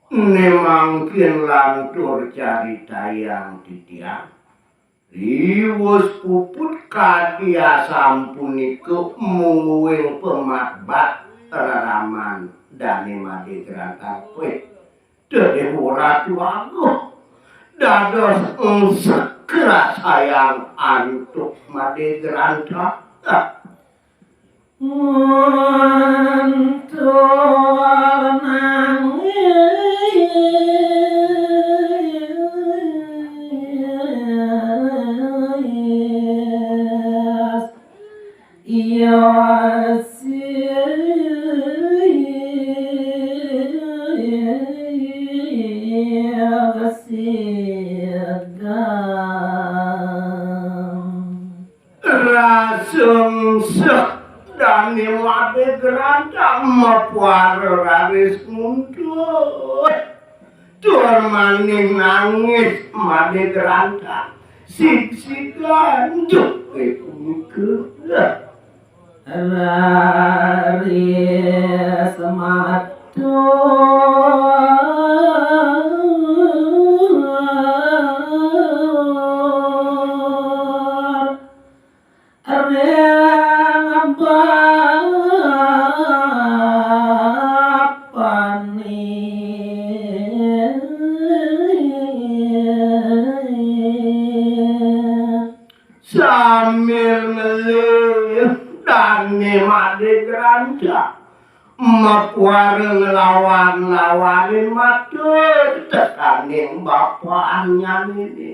Nemangkin lantur carita yang titiang riwus puput kadia sampunike mungguing pematbat raraman dane made gerantang kowe dede ratu aguh dados segera sayang antuk made gerantang mantul nangis Dani made gerantang mapuara raris muncul tur maning nangis made gerantang sik-sikan juk iku raris sambil ngelih dani made gerantang mapuara ngelawan-lawanin matur tekaning bapaannya ini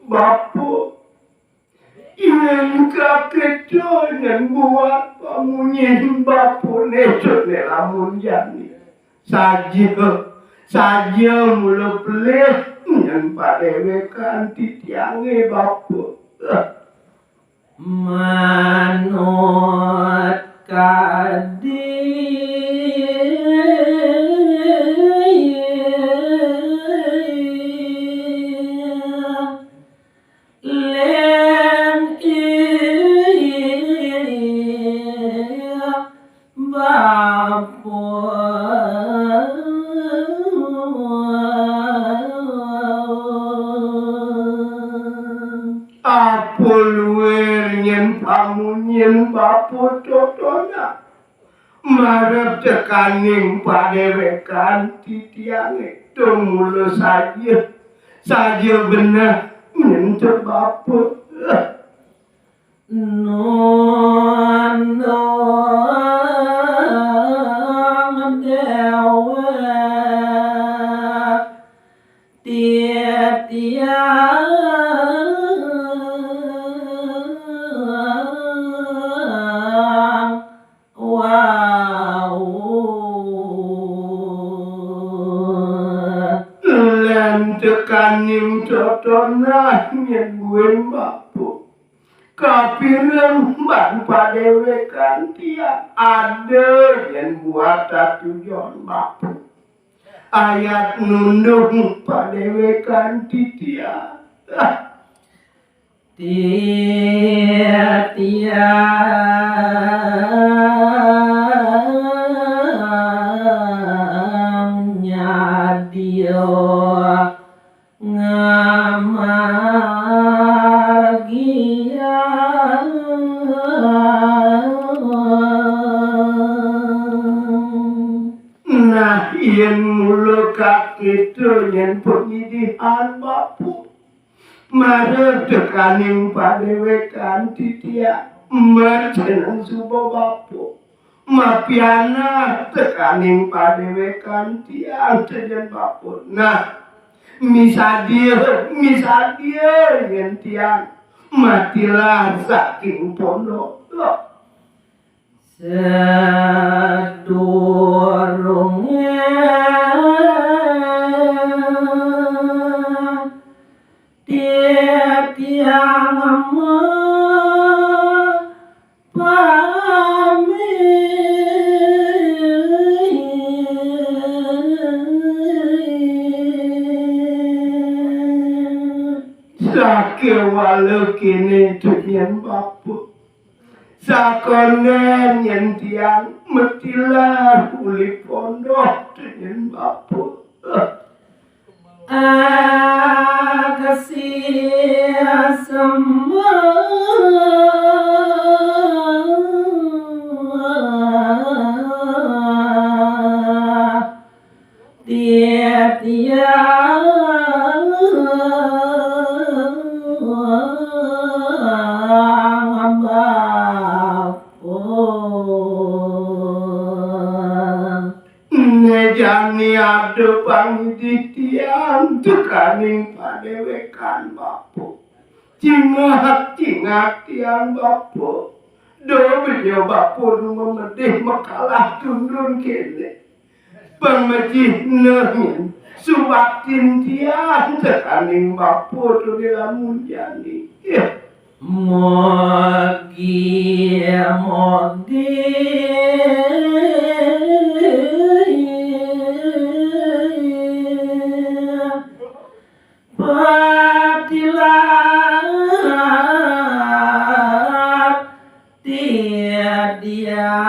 Bapu yang kakek yang buat pamunyin bapu nesok lamun jani saja mula pelih yang padewekan titiange bapu manut kadi pamunyin bapu totona marep tekaning padewekan titiange tumulu saja bener nyentuh bapu non dewa tiang tekaning totona nyebuin bapu kapiren ban padewekan tiang ada yang buat tujuan bapu ayat nundung padewekan tiang nyadio ngamargian itu yang penyidikan bapu marep tekaning padewekan titia mercenang subo bapu mapiana tekaning padewekan tiang tejen bapu nah misadia yang tiang matilah saking pondok sedurungnya tiang walau kini tuyan bapu sakonen yang tiang metilah uli pondok tuyan bapu kasih semua Nejani ada pangditian tekaning padewekan bapu cingak tiang bapu dobenyo bapu memedih makalah tundun kene pemejih nengin subatin tiang tekaning bapu tu dilamun jani mogi patilah dia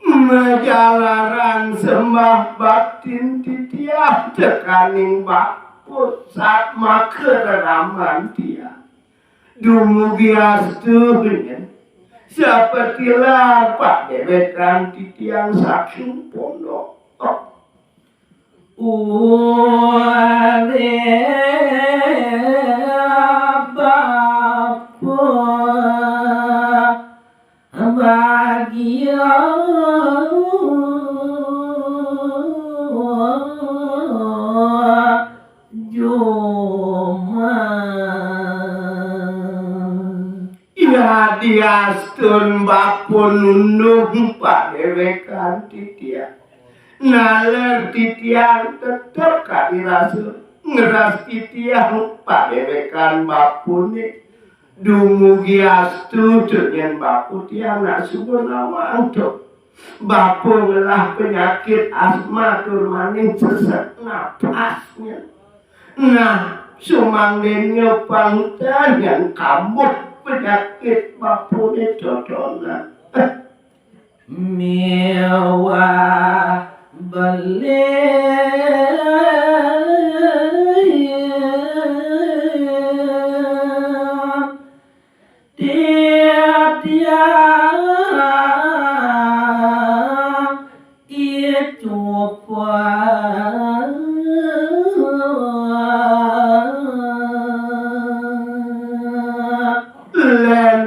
menjalaran sembah batin titiah tekaning bapu saat makereraman tiang dumugi astunya sepertilah pak dewekan titiang saking pondok bapu bahagia ya diastun bapu nundung pak dewekan titiang naler titiang tetep kadirasul ngeras titiang pak dewekan bapu nih dumugi astu cenyen bapu tiang nak subur nawang bapu ngelah penyakit asma turmaning sesak napasnya nah sumangdennya pangtan yang kamut penyakit bapu ini cocona mewah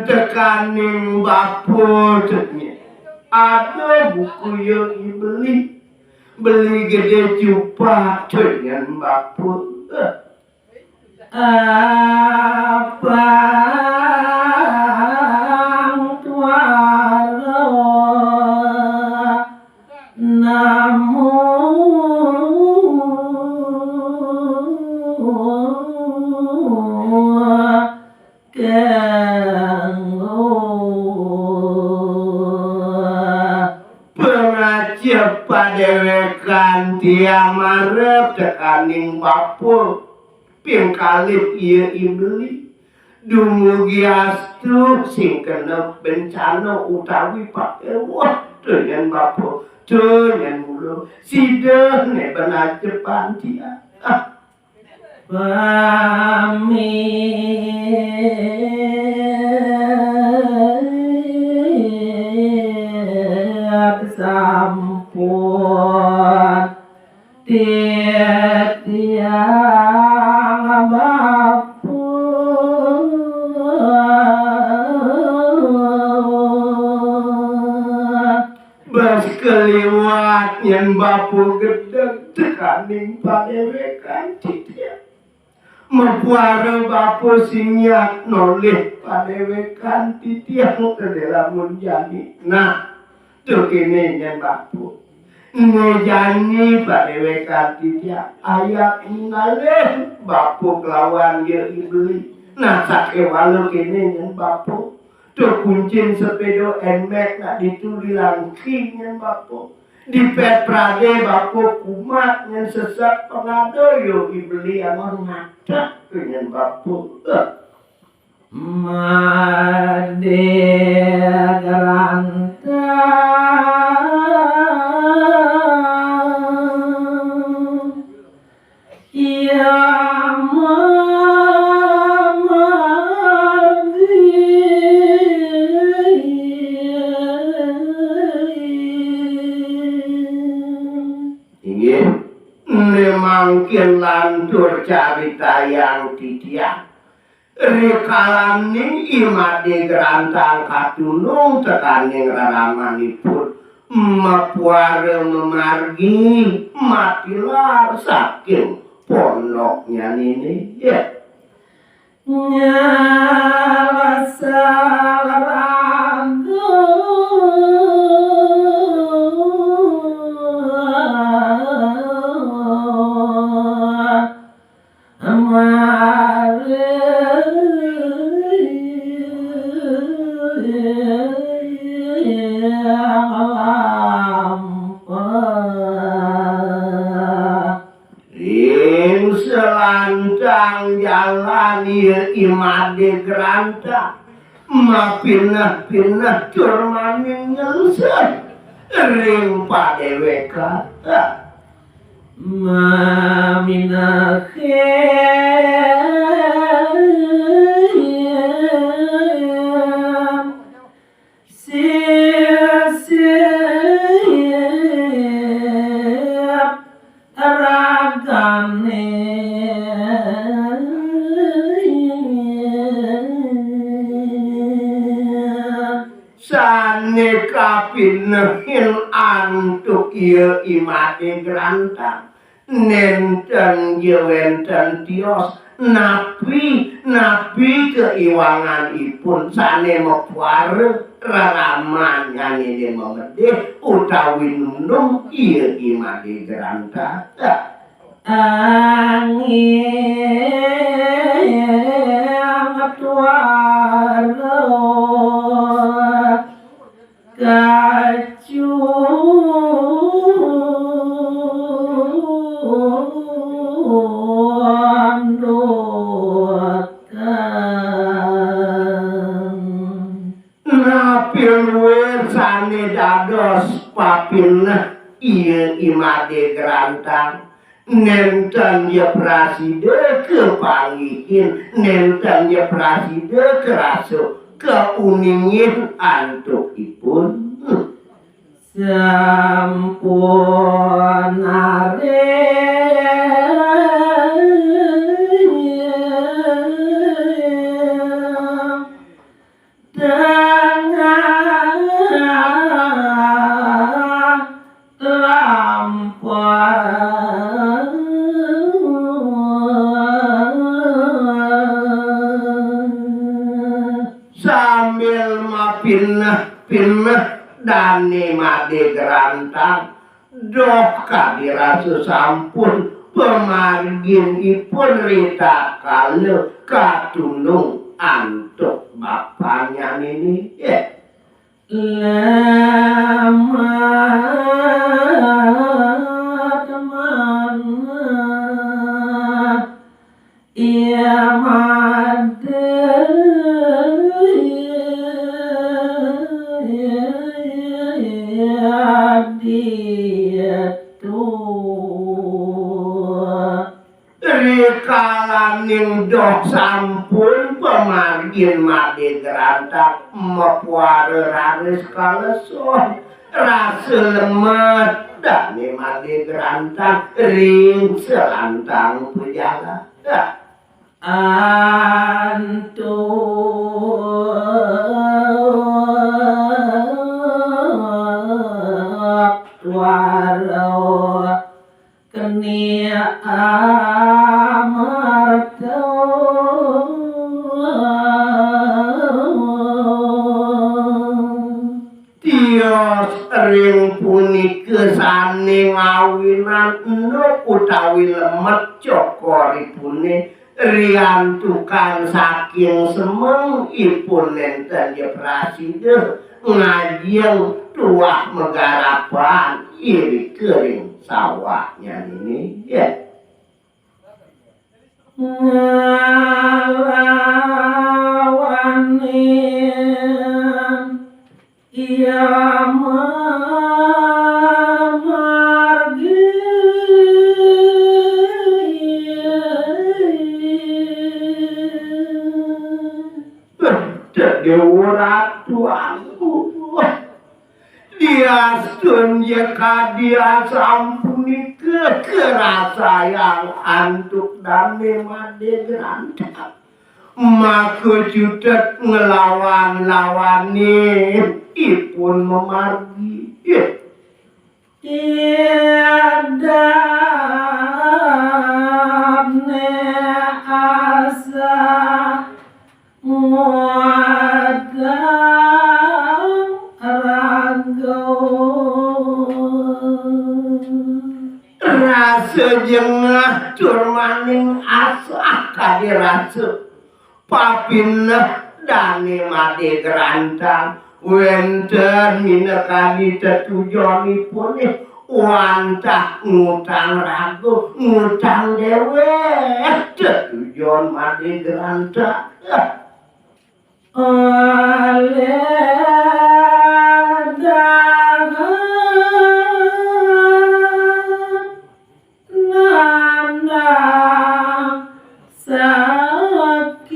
tekaning bapu ada buku yang beli gede jupa dengan bapu abang tuaro padewekan tiang marep tekaning bapu pingkalih iya ibeli dumugi astu sing kena bencana utawi pake wah dengan bapu dengan mulu sideh ne benajepan tiang pamit yen bapu gedeg tekaning padewekan titia mepuara bapu sinyak nolih padewekan titia kedelamun jani nah tuh kini yen bapu ngejani padewekan titia ayat ngalih bapu kelawan ye ibli nah sakewalu kini yen bapu tuh kuncin sepedo enmek nak ditulilang king yen bapu di Petrade bapu kumat yang sesat pengadoyo ibli amon ngadak dengan bapu mangkin lantur carita yang titiang rikalaning imade gerantang katunung tekaning raramanipun mapuare memargi matilar saking ponoknya nini ya nyala salarago jalan imade geranta mapinah-pinah curmaning nyelesai ring padeweka maminah kapinahin antuk ieu imade gerantang nenten yewenten tios napi keiwanganipun sane mepuare raraman nyanyi memedih utawi nunung ieu imade gerantang angin tuaro dados papinah ieu imade gerantang nenten ye praside kepanggihin nenten ye praside kerasuk keuningin antukipun sampun pinah dane made gerantang dok kadirasu sampun pemarginipun rita kalau katunung antuk bapaknya ini lama teman ia made rikalaning dok sampun pemargin made gerantang mepuare raris kaleson rasa lemet dane made gerantang ring selantang pujala antuk kenia amarto tios ring punika sane ngawinan enduk utawi lemet cokoripune riyan tukang saking semeng ipun nenten Prasida ngajeng tuah megarapan iri kering sawahnya ini ya ngalawanin ia Ratu aku dia sunja kadia sampuni kekerasa yang antuk dan memade gerantang maka judet ngelawan-lawani ipun memargi tiada ne asa muadang rago rasa jengah curmaning asa kadirasa papinah dane made gerantang wenten minekani tetujonipun wantah ngutang rago ngutang dewe tetujon made gerantang oleh dahan nandang sakit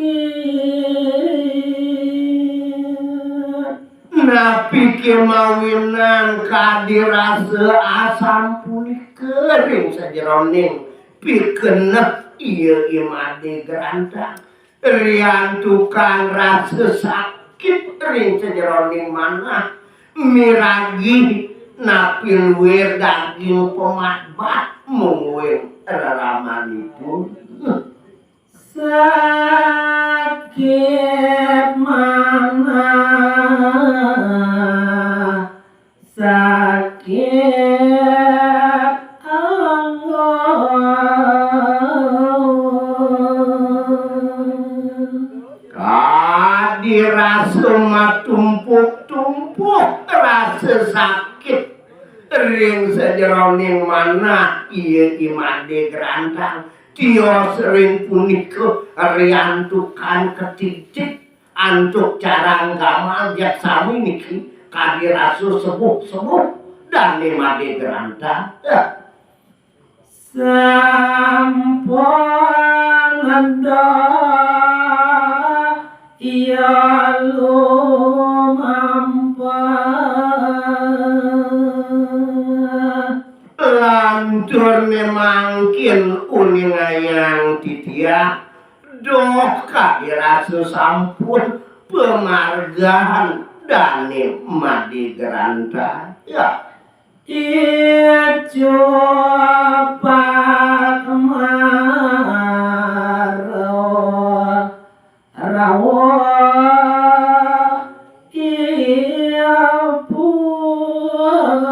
napi kemawinan kadirasa asam pulih kering sajeroning pikeneh iya imade gerantang rian tukang rasa sakit ring sejeroning manah miragi napi luwir daging pematbat mungwing raramanipun sakit mana sakit kadirasa matumpuk-tumpuk rasa sakit ring sejeroning manah iya imade gerantang tios ring punika riantukan ketitik antuk carang gamal jak sami niki kadirasa sebuh-sebuh dan imade gerantang sampun anda ia lumampa lantur memangkin uningayang titiah doh kadirasa sampun pemargahan dane made gerantang ya Ijopak maro rawo iya pun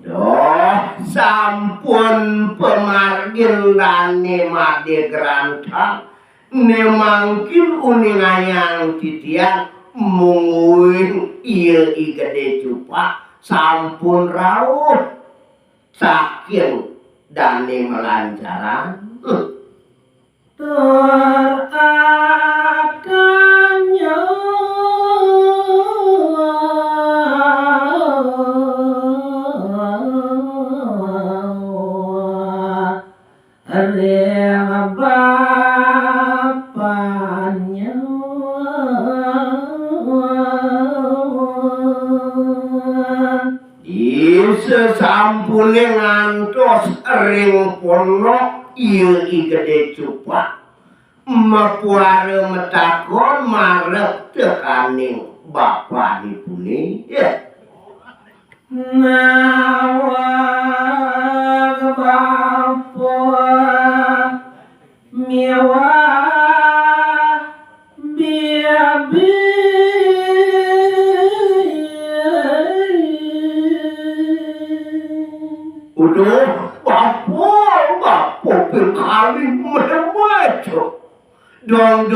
doh sampun pemargin dane made gerantang nemangkin uningayang titian mungguing iya gede cupak sampun rawuh saking dane melancaran terakannya bapaknya sesampune ngantos ring ponok iya gede cupak mepuare metakon marep tekaning bapak nipune ya. Nawag bapo miwa biabi udah bapak berkali meremejo dong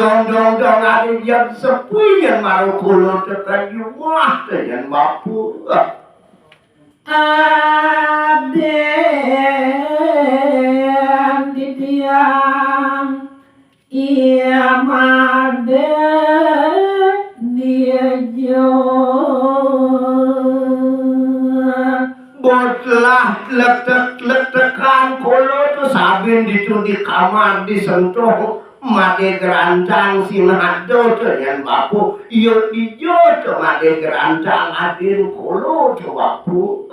ada yang sepi yang maru kulo tekan rumah dengan bapak Aden didiam ia made dia jo botlah letek-letekan kulo tuh sabin di kamar disentuh made gerancang sinado tuh yang bapu iyo ijo tuh made gerancang adin kulo tuh bapu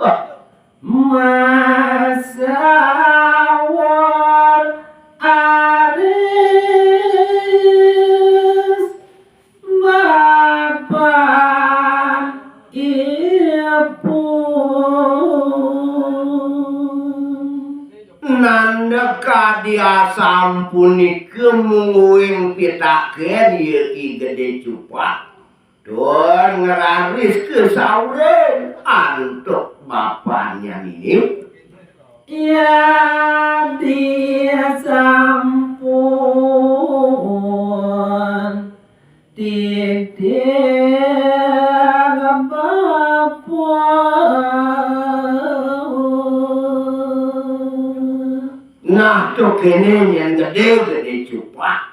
masawar aris bapak nanda kadia sampuni kemunguing pitaken ye gede cupak don ngeraris ke sauren antuk bapaknya ini ya dia sampun tidak bapak nah tuh kene yang gede cupak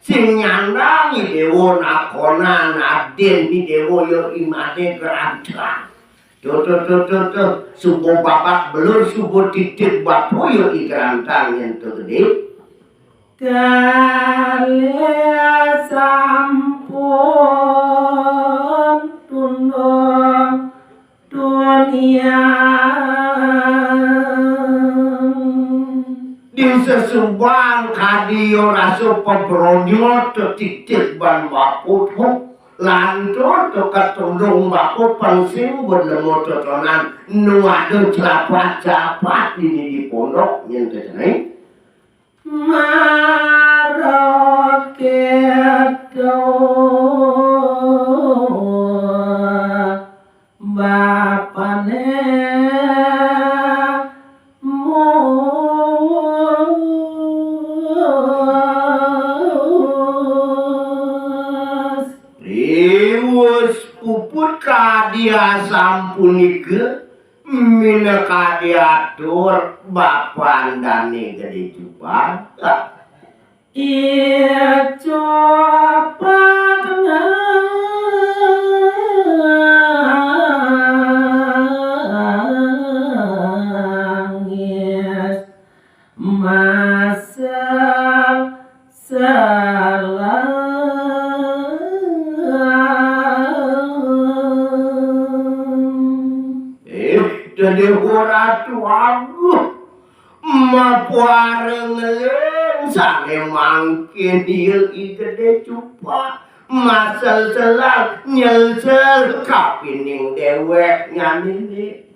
sing nyandangi dewo nakonan aden di dewo yo imade gerancang tuh subuh bapak belur subuh titik bapu yo igerantang yang tuh gede kalia sampun tunduk dunia di sesubang kadio rasu pebronyo titik ban bapu lantur to katundung bapu pensing berlemu totonan nuado celapat ini di pondok yang terkenai maroketo bapane puput kadia sampuni ke mina kadiatur bapak dani gede cupa ia coba nangis masa salah jadi ratu aku mapuare ngeleng sane mangkin dia gede cupa masal selang nyelsel kapining dewek nyanyi